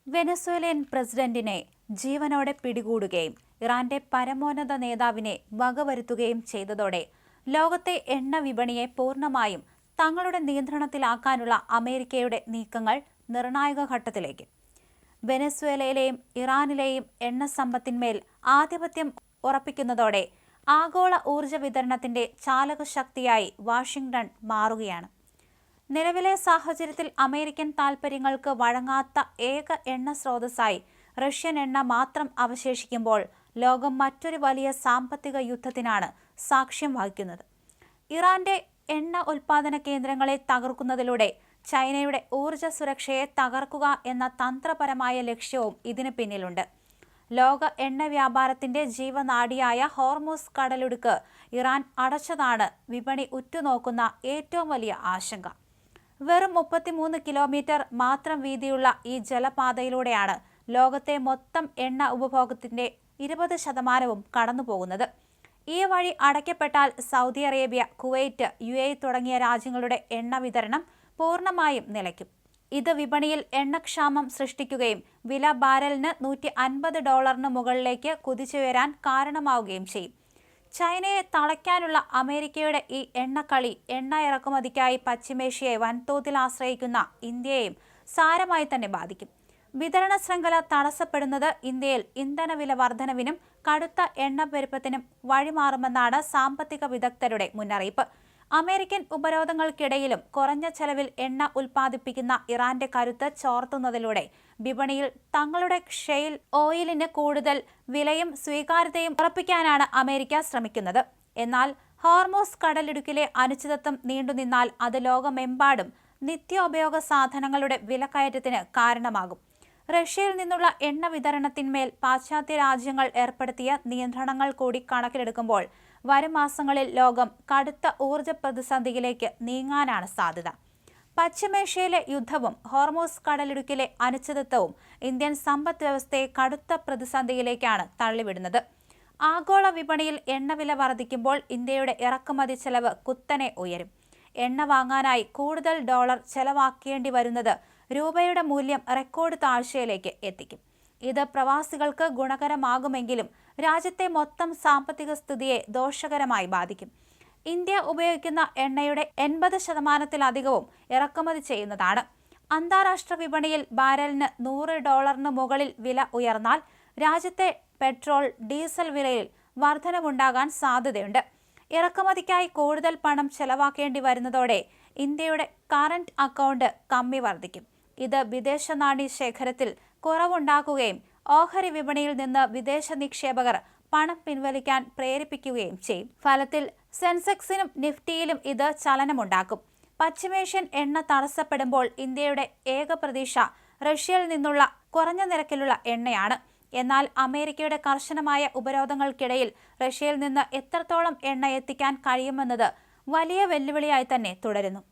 Venezuelan പ്രസിഡന്റിനെ ജീവനോടെ പിടികൂടുകയും ഇറാന്റെ പരമോന്നത നേതാവിനെ വകവരുത്തുകയും ചെയ്തതോടെ ലോകത്തെ എണ്ണ വിപണിയെ പൂർണ്ണമായും തങ്ങളുടെ നിയന്ത്രണത്തിലാക്കാനുള്ള അമേരിക്കയുടെ നീക്കങ്ങൾ നിർണായക ഘട്ടത്തിലേക്ക്. വെനസ്വേലയിലെയും ഇറാനിലെയും എണ്ണ സമ്പത്തിന്മേൽ ആധിപത്യം ഉറപ്പിക്കുന്നതോടെ ആഗോള ഊർജ വിതരണത്തിന്റെ ചാലകശക്തിയായി വാഷിംഗ്ടൺ മാറുകയാണ്. നിലവിലെ സാഹചര്യത്തിൽ അമേരിക്കൻ താൽപ്പര്യങ്ങൾക്ക് വഴങ്ങാത്ത ഏക എണ്ണ സ്രോതസ്സായി റഷ്യൻ എണ്ണ മാത്രം അവശേഷിക്കുമ്പോൾ ലോകം മറ്റൊരു വലിയ സാമ്പത്തിക യുദ്ധത്തിനാണ് സാക്ഷ്യം വഹിക്കുന്നത്. ഇറാന്റെ എണ്ണ ഉൽപാദന കേന്ദ്രങ്ങളെ തകർക്കുന്നതിലൂടെ ചൈനയുടെ ഊർജ സുരക്ഷയെ തകർക്കുക എന്ന തന്ത്രപരമായ ലക്ഷ്യവും ഇതിന് പിന്നിലുണ്ട്. ലോക എണ്ണ വ്യാപാരത്തിന്റെ ജീവനാഡിയായ ഹോർമുസ് കടലിടുക്ക് ഇറാൻ അടച്ചതാണ് വിപണി ഉറ്റുനോക്കുന്ന ഏറ്റവും വലിയ ആശങ്ക. വെറും 33 കിലോമീറ്റർ മാത്രം വീതിയുള്ള ഈ ജലപാതയിലൂടെയാണ് ലോകത്തെ മൊത്തം എണ്ണ ഉപഭോഗത്തിന്റെ 20% കടന്നുപോകുന്നത്. ഈ വഴി അടയ്ക്കപ്പെട്ടാൽ സൗദി അറേബ്യ, കുവൈറ്റ്, UAE തുടങ്ങിയ രാജ്യങ്ങളുടെ എണ്ണ വിതരണം പൂർണ്ണമായും നിലയ്ക്കും. ഇത് വിപണിയിൽ എണ്ണക്ഷാമം സൃഷ്ടിക്കുകയും വില ബാരലിന് $150 മുകളിലേക്ക് കുതിച്ചുയരാൻ കാരണമാവുകയും ചെയ്യും. ചൈനയെ തളയ്ക്കാനുള്ള അമേരിക്കയുടെ ഈ എണ്ണക്കളി എണ്ണ ഇറക്കുമതിക്കായി പശ്ചിമേഷ്യയെ വൻതോതിൽ ആശ്രയിക്കുന്ന ഇന്ത്യയെയും സാരമായി തന്നെ ബാധിക്കും. വിതരണ ശൃംഖല തടസ്സപ്പെടുന്നത് ഇന്ത്യയിൽ ഇന്ധനവില വർധനവിനും കടുത്ത എണ്ണപ്പെരുപ്പത്തിനും വഴിമാറുമെന്നാണ് സാമ്പത്തിക വിദഗ്ധരുടെ മുന്നറിയിപ്പ്. അമേരിക്കൻ ഉപരോധങ്ങൾക്കിടയിലും കുറഞ്ഞ ചെലവിൽ എണ്ണ ഉൽപ്പാദിപ്പിക്കുന്ന ഇറാന്റെ കരുത്ത് ചോർത്തുന്നതിലൂടെ വിപണിയിൽ തങ്ങളുടെ ഷെയിൽ ഓയിലിന് കൂടുതൽ വിലയും സ്വീകാര്യതയും ഉറപ്പിക്കാനാണ് അമേരിക്ക ശ്രമിക്കുന്നത്. എന്നാൽ ഹോർമുസ് കടലിടുക്കിലെ അനിശ്ചിതത്വം നീണ്ടുനിന്നാൽ അത് ലോകമെമ്പാടും നിത്യോപയോഗ സാധനങ്ങളുടെ വിലക്കയറ്റത്തിന് കാരണമാകും. റഷ്യയിൽ നിന്നുള്ള എണ്ണ വിതരണത്തിന്മേൽ പാശ്ചാത്യ രാജ്യങ്ങൾ ഏർപ്പെടുത്തിയ നിയന്ത്രണങ്ങൾ കൂടി കണക്കിലെടുക്കുമ്പോൾ വരും മാസങ്ങളിൽ ലോകം കടുത്ത ഊർജ പ്രതിസന്ധിയിലേക്ക് നീങ്ങാനാണ് സാധ്യത. പശ്ചിമേഷ്യയിലെ യുദ്ധവും ഹോർമുസ് കടലിടുക്കിലെ അനിശ്ചിതത്വവും ഇന്ത്യൻ സമ്പദ് വ്യവസ്ഥയെ കടുത്ത പ്രതിസന്ധിയിലേക്കാണ് തള്ളിവിടുന്നത്. ആഗോള വിപണിയിൽ എണ്ണവില വർദ്ധിക്കുമ്പോൾ ഇന്ത്യയുടെ ഇറക്കുമതി ചെലവ് കുത്തനെ ഉയരും. എണ്ണ വാങ്ങാനായി കൂടുതൽ ഡോളർ ചെലവാക്കേണ്ടി വരുന്നത് രൂപയുടെ മൂല്യം റെക്കോർഡ് താഴ്ചയിലേക്ക് എത്തിക്കും. ഇത് പ്രവാസികൾക്ക് ഗുണകരമാകുമെങ്കിലും രാജ്യത്തെ മൊത്തം സാമ്പത്തിക സ്ഥിതിയെ ദോഷകരമായി ബാധിക്കും. ഇന്ത്യ ഉപയോഗിക്കുന്ന എണ്ണയുടെ 80%-ലധികവും ഇറക്കുമതി ചെയ്യുന്നതാണ്. അന്താരാഷ്ട്ര വിപണിയിൽ ബാരലിന് $100 മുകളിൽ വില ഉയർന്നാൽ രാജ്യത്തെ പെട്രോൾ, ഡീസൽ വിലയിൽ വർധനവുണ്ടാകാൻ സാധ്യതയുണ്ട്. ഇറക്കുമതിക്കായി കൂടുതൽ പണം ചെലവാക്കേണ്ടി വരുന്നതോടെ ഇന്ത്യയുടെ കറന്റ് അക്കൗണ്ട് കമ്മി വർദ്ധിക്കും. ഇത് വിദേശ നാണ്യ ശേഖരത്തിൽ കുറവുണ്ടാക്കുകയും ഓഹരി വിപണിയിൽ നിന്ന് വിദേശ നിക്ഷേപകർ പണം പിൻവലിക്കാൻ പ്രേരിപ്പിക്കുകയും ചെയ്യും. ഫലത്തിൽ സെൻസെക്സിനും നിഫ്റ്റിയിലും ഇത് ചലനമുണ്ടാക്കും. പശ്ചിമേഷ്യൻ എണ്ണ തടസ്സപ്പെടുമ്പോൾ ഇന്ത്യയുടെ ഏക പ്രതീക്ഷ റഷ്യയിൽ നിന്നുള്ള കുറഞ്ഞ നിരക്കിലുള്ള എണ്ണയാണ്. എന്നാൽ അമേരിക്കയുടെ കർശനമായ ഉപരോധങ്ങൾക്കിടയിൽ റഷ്യയിൽ നിന്ന് എത്രത്തോളം എണ്ണ എത്തിക്കാൻ കഴിയുമെന്നത് വലിയ വെല്ലുവിളിയായി തന്നെ തുടരുന്നു.